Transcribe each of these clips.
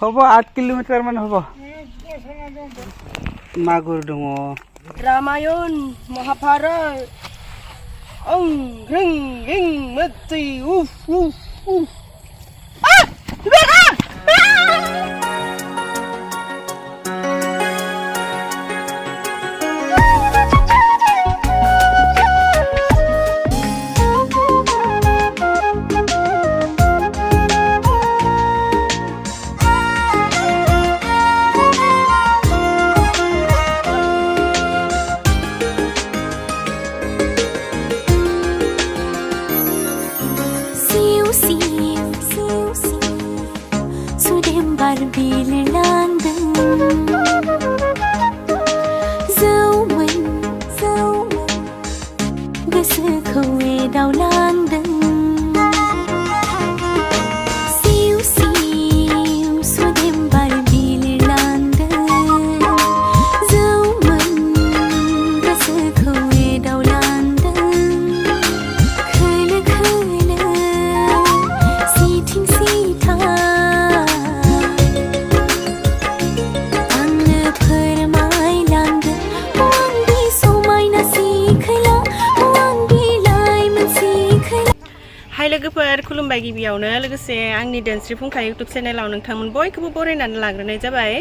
हबो 8 किलोमीटर मान हबो मागुर दङ रामायण महाभारत ओं रिं रिं मत्ति उफ उफ उफ बेगा लोगोफोर खुलुमबाय गिबियावनो लोगोसे आंनि दोनस्रि फुंखा युट्युब चेनेलाव नोंथांमोन बयखौबो बरायनानै लाग्रोनाय जाबाय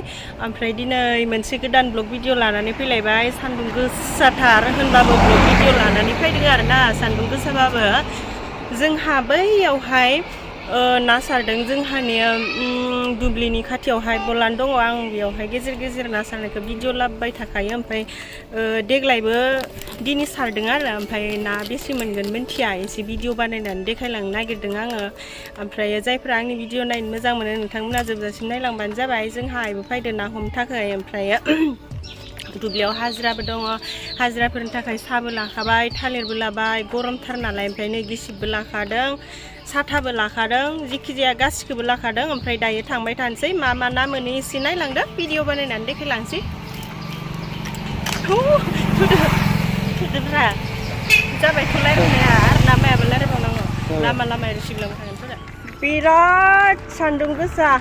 ओमफ्राय दिनै मोनसे गोदान ब्लग भिडिअ लानानै फैलायबाय सान्दुं गोसाथार होनबाबो ब्लग भिडिअ लानानै फैदों आरोना सान्दुं गोसाबाबो जोंहा बैयावहाय ना सारदों जोंहानि दुब्लिनि खाथियावहाय बलान दङ आं बेयावहाय गेजेर गेजेर ना सारनायखौ भिडिअ लाबोबाय थाखायो ओमफ्राय देग्लायबो दिनै सारदों आरो ओमफ्राय ना बेसे मोनगोन मिन्थिया एसे भिडिअ बानायनानै देखायलांनो नागिरदों आङो ओमफ्राय जायफ्रा आंनि भिडिअ नायनो मोजां मोनो नोंथांमोना जोबजासिम नायलांबानो जाबाय जोंहा आइबो फैदो ना हमनो थाखाय ओमफ्राय दुब्लियाव हाजिराबो दङ हाजिराफोरनि थाखाय साहाबो लाखाबाय थालिरबो लाबाय गरमथार नालाय ओमफ्राय नै गिसिबबो लाखादों साथाबो लाखादों जिखिजाया गासिखौबो लाखादों ओमफ्राय दायो थांबाय थानोसै मा मा ना मोनो एसे नायलांदो भिडिअ बानायनानै देखायलांसै थुदोब्रा जाबायथ' रायज्लायनाया आरो लामायाबो रायज्लायबावनांगौ लामा लामाया रिसिबलांबाय थागोनफोरा बिराद सान्दुं गोसा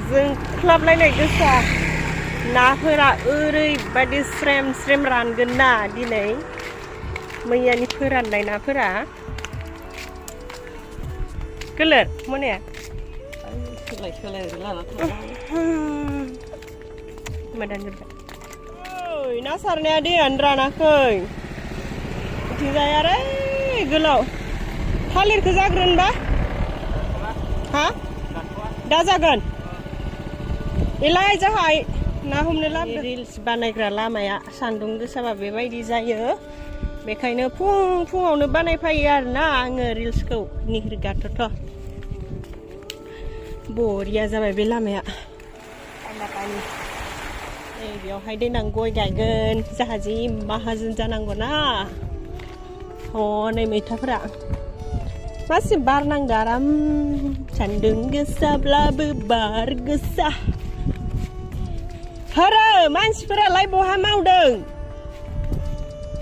जोंख्लाबलायनाय गोसा नाफोरा ओरैबायदि स्रेम स्रेम रानगोन ना दिनै मैयानि फोराननाय नाफोरा गोलोर मोनाया सोलाय सोलाय लाना मोदान जोब्बाय ओइ ना सारनाया दैयानो रानाखै बिथिंजाय आरो गोलाव थालिरखौ जाग्रोनबा हा दा जागोन एलाय जाहाय ना हमनो लाबोदों रिल्स बानायग्रा लामाया सान्दुं गोसाबा बेबायदि जायो बेखायनो फुङावनो बानायफायो आरोना आङो रिल्सखौ निहिरगाथ'थ' बरिया जाबाय बे लामाया पानि बेयावहाय देनां गय गायगोन जोंहा जि माहाजोन जानांगौ ना हनै मैथाफोरा मासे बार नांदो आराम सान्दुं गोसाब्लाबो बार गोसा हरो मानसिफोरालाय बहा मावदों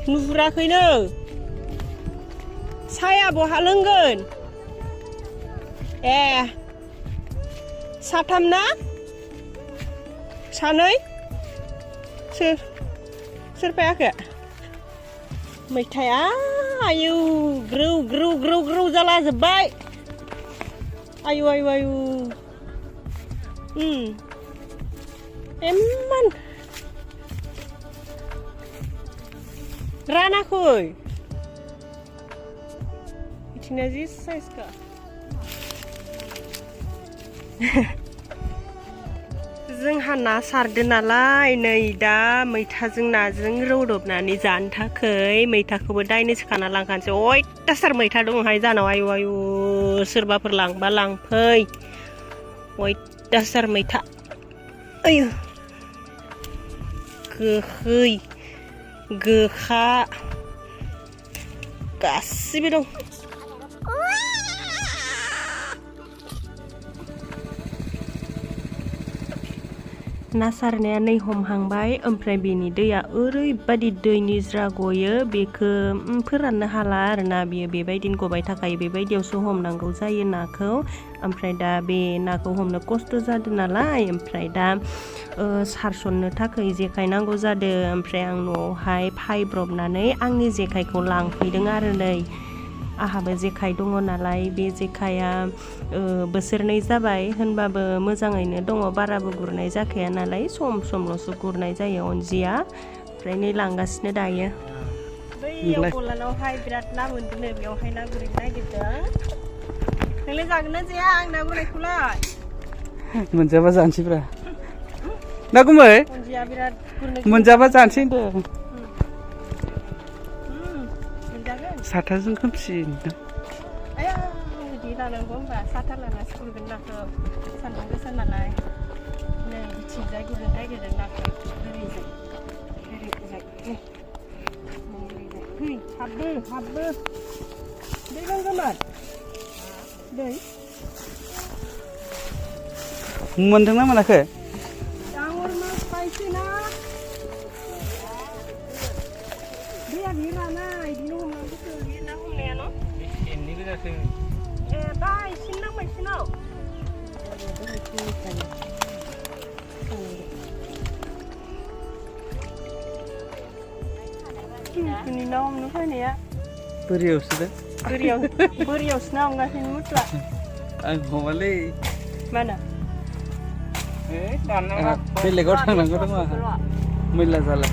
नुहुराखैनो साया बहा लोंगोन ए साथाम ना सानै सोर फैयाखै मैथाया आयु ग्रौ ग्रौ ग्रौ ग्रौ जाला जोब्बाय आयु आयु आयु एमान रानाखै बिथिंना जि साइजखा जोंहा ना सारदो नालाय नै दा मैथाजों नाजों रौदबनानै जानो थाखाय मैथाखौबो दायनोसो खाना लांखानोसै अयथासार मैथा दंहाय जानाव आयु आयु सोरबाफोर लांबा लांफै अयथासार मैथा आयु गोखै गोखा गासिबो दं ना सारनाया नै हमहांबाय ओमफ्राय बेनि दैया ओरैबादि दै निज्रा गयो बेखौ फोराननो हाला आरोना बियो बेबायदिनो गबाय थाखायो बेबायदियावसो हमनांगौ जायो नाखौ ओमफ्राय दा बे नाखौ हमनो खस्थ' जादों नालाय ओमफ्राय दा सारसननो थाखाय जेखाइ नांगौ जादों ओमफ्राय आं न'आवहाय फायब्रबनानै आंनि जेखाइखौ लांफैदों आरो नै आहाबो जेखाइ दङ नालाय बे जेखाइया बोसोरनै जाबाय होनबाबो मोजाङैनो दङ बाराबो गुरनाय जाखाया नालाय सम समल'सो गुरनाय जायो अनजिया ओमफ्राय नै लांगासिनो दायो बैयाव गलानावहाय बिराद ना मोनदोंनो बेयावहाय ना गुरनो नागिरदों नोंलाय जागोन ना जाया आं ना गुरनायखौलाय मोनजाबा जानोसैब्रा ना गुमै अनजिया बिराद गुरनो मोनजाबा जानोसै होनदों मोनजागोन साथाजों खोमसि आया बिदि लानांगौ होनबा साथा लानासो गुरगोन नाखौ सान्दुं गोसा नालाय नै बिथिंजाय गुरनो नागिरदों नाखौ ओरैजाय फै हाबबो दै नांगौमोन दै मोनदोंना मोनाखै डांगर मास पाइसोना दैया बे रानाय बिदिनो हमनांगौसो बे ना हमनाया न' एननि गोजासो ए दा इसिन नांबायसिनाव नि ना हमनो फैनाया बोरियावसो दा बोरियावसो ना हमगासिनो मुथुआ आं हमालै मानो बेलेगाव थांनांगौ दङ आंहा मैला जाला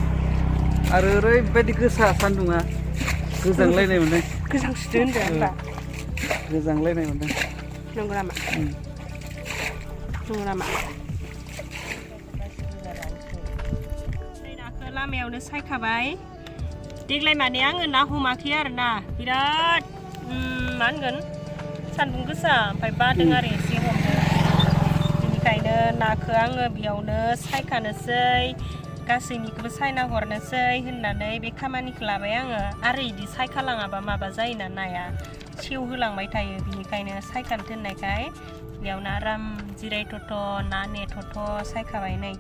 आरो ओरैबायदि गोसा सान्दुङा गोजांलायनाय मोनदों गोजांसुदो होनदों होनबा गोजांलायनाय मोनदों नंगौ नामा नाखौ लामायावनो सायखाबाय देग्लाय माने आङो ना हमाखै आरोना बिराद मा होनगोन सान्दुं गोसा ओमफ्राय बादों आरो एसे हमनो बेनिखायनो नाखौ आङो बेयावनो सायखानोसै गासैनिखौबो सायना हरनोसै होननानै बे खामानिखौ लाबाय आङो आरो बिदि सायखालाङाबा माबा जायोना नाया सेवहोलांबाय थायो बिनिखायनो सायखानो दोननायखाय बेयावनो आराम जिरायथ'थ' ना नेथ'थ' सायखाबाय नै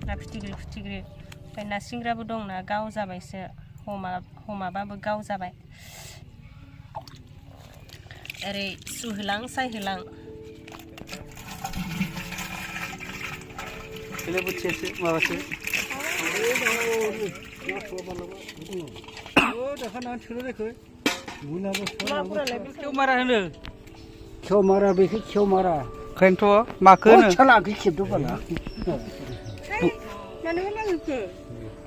ना फिथिख्रि ओमफ्राय ना सिंग्राबो दंना गाव जाबायसो हमाबाबो गाव जाबाय ओरै सुहोलां सायहोलां बोथियासो माबासो खेवमारा होनो खेवमारा बेखौ खेवमारा ओंखायनोथ' माखो होनो सालाखौ खेबदो बाला मानो होनांगौ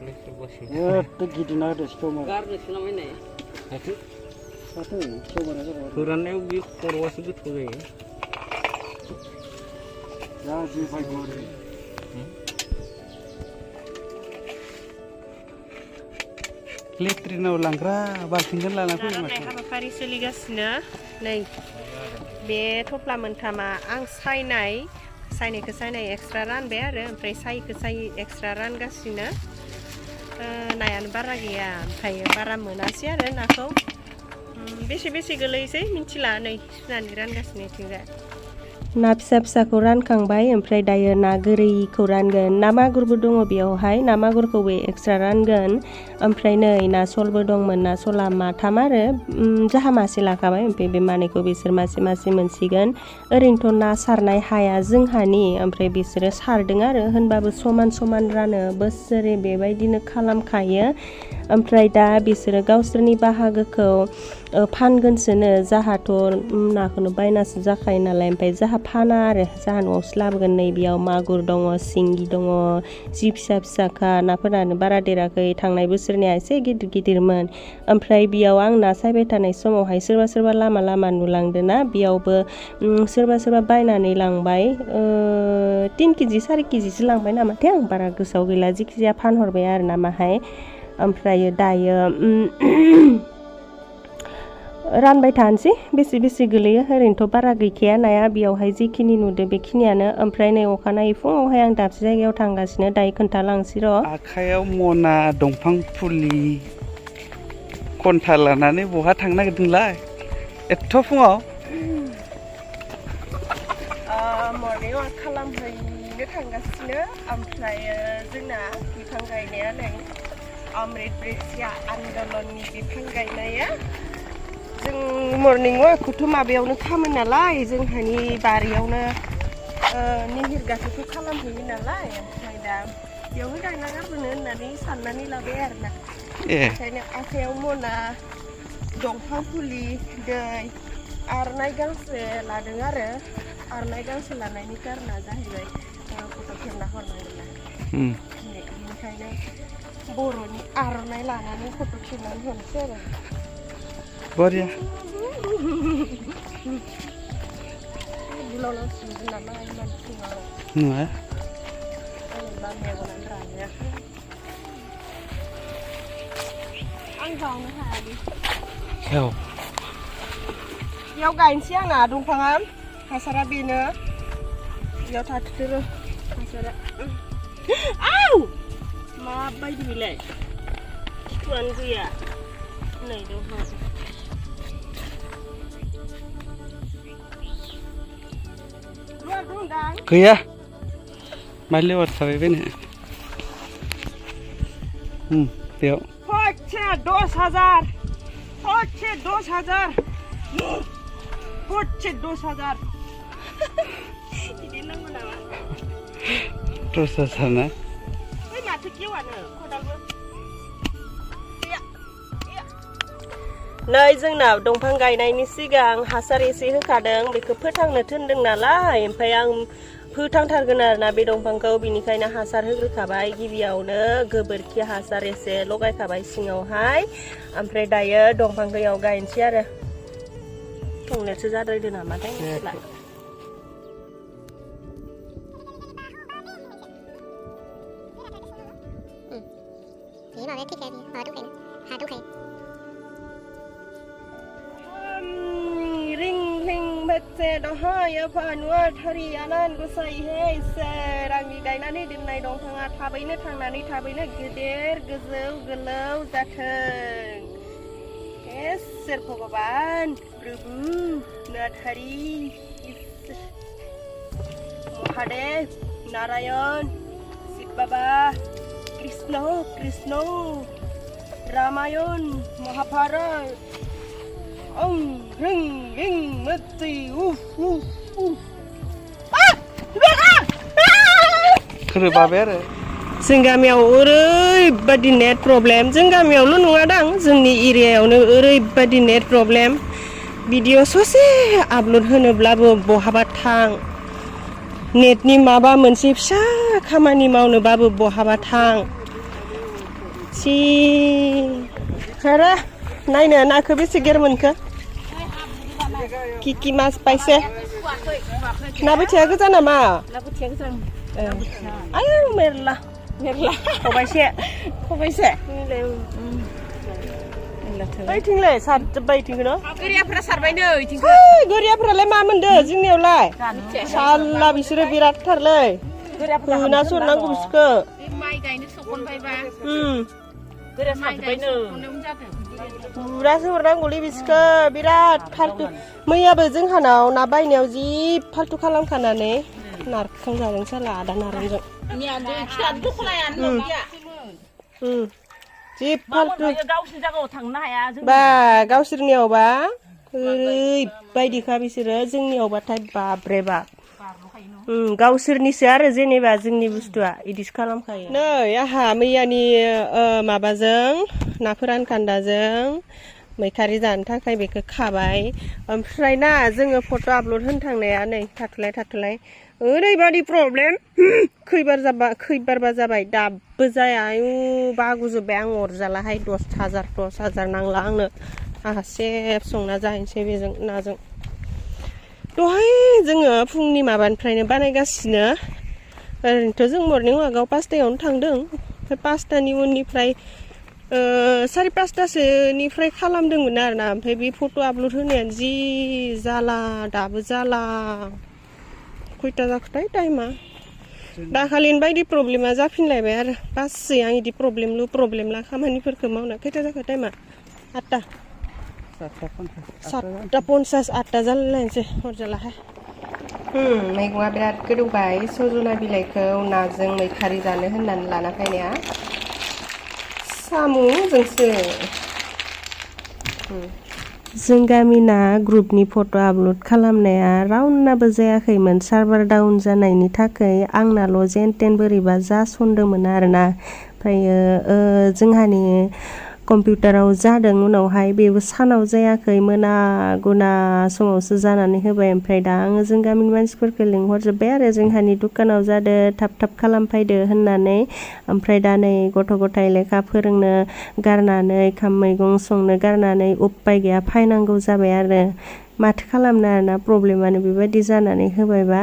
एथ' गिदिर ना होदो खेवमारा फोराननायाव बे खर'आसो गोथाव जायो दा जे फायगौ लेट्रिनाव लांग्रा बाल्थिंखौ लाना फैयो राननाय हाबाफारि सोलिगासिनो नै बे थफ्ला मोनथामा आं सायनाय एक्सट्रा रानबाय आरो ओमफ्राय सायि एक्सट्रा रानगासिनो नायानो बारा गैया ओमफ्राय बारा मोनासै आरो नाखौ बेसे गोलैसै मिथिला नै सुनानै रानगासिनो इथिंजाय ना फिसाखौ रानखांबाय ओमफ्राय दायो ना गोरैखौ रानगोन ना मागुरबो दङ बेयावहाय ना मागुरखौबो एक्सट्रा रानगोन ओमफ्राय नै ना सलबो दंमोन ना सला माथाम आरो जाहा मासे लाखाबाय ओमफ्राय बे मानैखौ बिसोर मासे मोनसिगोन ओरैनोथ' ना सारनाय हाया जोंहानि ओमफ्राय बिसोरो सारदों आरो होनबाबो समान रानो बोसोरे बेबायदिनो खालामखायो ओमफ्राय दा बिसोरो गावसोरनि बाहागोखौ फानगोनसोनो जाहाथ' नाखौनो बायनासो जाखायो नालाय ओमफ्राय जाहा फाना आरो जाहा न'आवसो लाबोगोन नै बेयाव मागुर दङ सिंगि दङ जि फिसाखा नाफोरानो बारा देराखै थांनाय बोसोरनिया एसे गिदिरमोन ओमफ्राय बेयाव आं ना सायबाय थानाय समावहाय सोरबा लामा नुलांदों ना बेयावबो सोरबा बायनानै लांबाय 3 केजि 4 केजिसो लांबाय नामाथाय आं बारा गोसोआव गैला जिखिजाया फानहरबाय आरो ना माहाय ओमफ्राय दायो रानबाय थानोसै बेसे गोलैयो ओरैनोथ' बारा गैखाया नाया बेयावहाय जिखिनि नुदों बेखिनियानो ओमफ्राय नै अखानायै फुङावहाय आं दाबसे जायगायाव थांगासिनो दायो खोन्थालांसै र' आखायाव मना दंफां फुलि खन्था लानानै बहा थांनो नागिरदोंलाय एथ' फुङाव मर्निं वाक खालामहैनो गायनो थांगासिनो ओमफ्राय जोंना बिफां गायनाया नै अमृत बृक्ष आन्दलननि बिफां गायनाया जों मर्निं वाकखौथ' माबायावनो खामो नालाय जोंहानि बारियावनो निहिर गाथोखौ खालामहैयो नालाय ओमफ्राय दा बेयावनो गायना गारबोनो होननानै साननानै लाबाय आरोना ओंखायनो आखाइयाव मना दंफां फुलि दै आरनाइ गांसे लादों आरो आरनाइ गांसे लानायनि कारना जाहैबाय फट' खेबना हरनांगोन ना बेनिखायनो बर'नि आरनाइ लानानै फट' खेबनानै हरनोसै आरो बरिया बुलावनांसिगोन नामा इमान फुङाव नङा ओरैबा मेगनानो रानायाखै आं गावनो हायालै औ बेयाव गायनोसै आंना दंफाङा हासारा बेनो बेयाव थाथ'दो हासारा आव माबायदि बेलाय खिथुआनो गैया नै दंफां गैया माइ लेवार थाबाय बेनो बेयाव हচ্ছে 10,000 हচ্ছে 10,000 हচ্ছে 10,000 इदि नांगौ नामा 10,000 ना ओइ माथो गेवानो खदालबो नै जोंना दंफां गायनायनि सिगां हासार एसे होखादों बेखौ फोथांनो थिनदों नालाय ओमफ्राय आं फोथांथारगोन आरोना बे दंफांखौ बिनिखायनो हासार होग्रोखाबाय गिबियावनो गोबोरखि हासार एसे लगायखाबाय सिङावहाय ओमफ्राय दायो दंफांखौ याव गायनोसै आरो संनायासो जाद्रायदो नामाथाय मिथिला से दहाय फानुआ थारि आनान गसाइ हे इसोर आंनि गायनानै दोननाय दंफाङा थाबैनो थांनानै थाबैनो गेदेर गोजौ गोलाव जाथों इसोर भगवान प्रभु नाथारि महादेव नारायण शिव बाबा कृष्ण कृष्ण रामायण महाभारत ओं रिं रिं मत्ति खोरोबाबाय आरो जों गामियाव ओरैबादि नेट प्रब्लेम जों गामियावल' नङा दां जोंनि एरियायावनो ओरैबादि नेट प्रब्लेम भिडिअ ससे आपल'ड होनोब्लाबो बहाबा थां नेटनि माबा मोनसे फिसा खामानि मावनोबाबो बहाबा थां सि आरो नायनो नाखौ बेसे गेर मोनखो कि मास पाइसे ना बोथिया गोजा नामा ना बोथिया गोजा आयौ मेरला मेरला खबाइसे बैथिंलाय सारजोब्बाय इथिंखौनो गोरियाफोरा सारबायनो इथिंखौ गोरियाफोरालाय मा मोनदो जोंनियावलाय साल्ला बिसोरो बिरादथारलै होना सरनांगौ बिसोरखौ माइ गायनो सखनबायबा बुरासो हरनांगौलै बिसोरखौ बिराद फाल्थु मैयाबो जोंहानाव ना बायनायाव जि फाल्थु खालामखानानै नारखांजादों साला आदा नारेंजों जि फाल्थु बा गावसोरनियावबा ओरैबायदिखा बिसोरो जोंनियावबाथाय बाब्रे बाब गावसोरनिसो आरो जेनेबा जोंनि बुस्थुआ इदिसो खालामखायो नै आहा मैयानि माबाजों ना फोरान खान्दाजों मैखारि जानो थाखाय बेखौ खाबाय ओमफ्राय ना जोङो फट' आपल'ड होनो थांनाया नै थाथ'लाय ओरैबादि प्रब्लेम खैबारबा जाबाय दाबो जाया आयु बागुजोब्बाय आं अरजालाहाय 10,000 नांला आंनो आंहा सेब संना जाहैनोसै बेजों नाजों दहाय जोङो फुंनि माबानिफ्रायनो बानायगासिनो ओरैनोथ' जों मर्निं वाकआव 5टायावनो थांदों ओमफ्राय 5टानि उननिफ्राय 5:30सोनिफ्राय खालामदोंमोन आरोना ओमफ्राय बे फट' आपल'ड होनायानो जि जाला दाबो जाला खयथा जाखोथाय टाइमा दाखालिनि बायदि प्रब्लेमा जाफिनलायबाय आरो बासै आं इदि प्रब्लेमला खामानिफोरखौ मावना खैथा जाखो टाइमा 8टा 7:50 8टा जालायलायनोसै हरजालाहाय मैगङा बिराद गोदौबाय सजना बिलाइखौ नाजों मैखारि जानो होननानै लाना फैनाया साम'जोंसो जों गामिना ग्रुपनि फट' आपल'ड खालामनाया रावनाबो जायाखैमोन सार्भार डाउन जानायनि थाखाय आंनाल' जेन तेन बोरैबा जासनदोंमोन आरोना ओमफ्रायो जोंहानि कम्पिउटाराव जादों उनावहाय बेबो सानाव जायाखै मोना गुना समावसो जानानै होबाय ओमफ्राय दा आङो जों गामिनि मानसिफोरखौ लिंहरजोब्बाय आरो जोंहानि दुखानाव जादो थाब थाब खालामफैदो होननानै ओमफ्राय दा नै गथ' गथाय लेखा फोरोंनो गारनानै ओंखाम मैगं संनो गारनानै उपाय गैया फायनांगौ जाबाय आरो माथो खालामनो आरोना प्रब्लेमानो बेबायदि जानानै होबायबा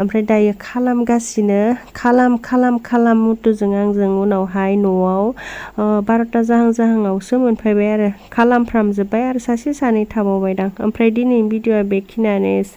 ओमफ्राय दायो खालामगासिनो खालाम मुथुजों आंजों उनावहाय न'आव 12ता जाहांआवसो मोनफैबाय आरो खालामफ्रामजोब्बाय आरो सासे सानै थाबावबायदां ओमफ्राय दिनैनि भिडिअ'आ बेखिनियानो एसे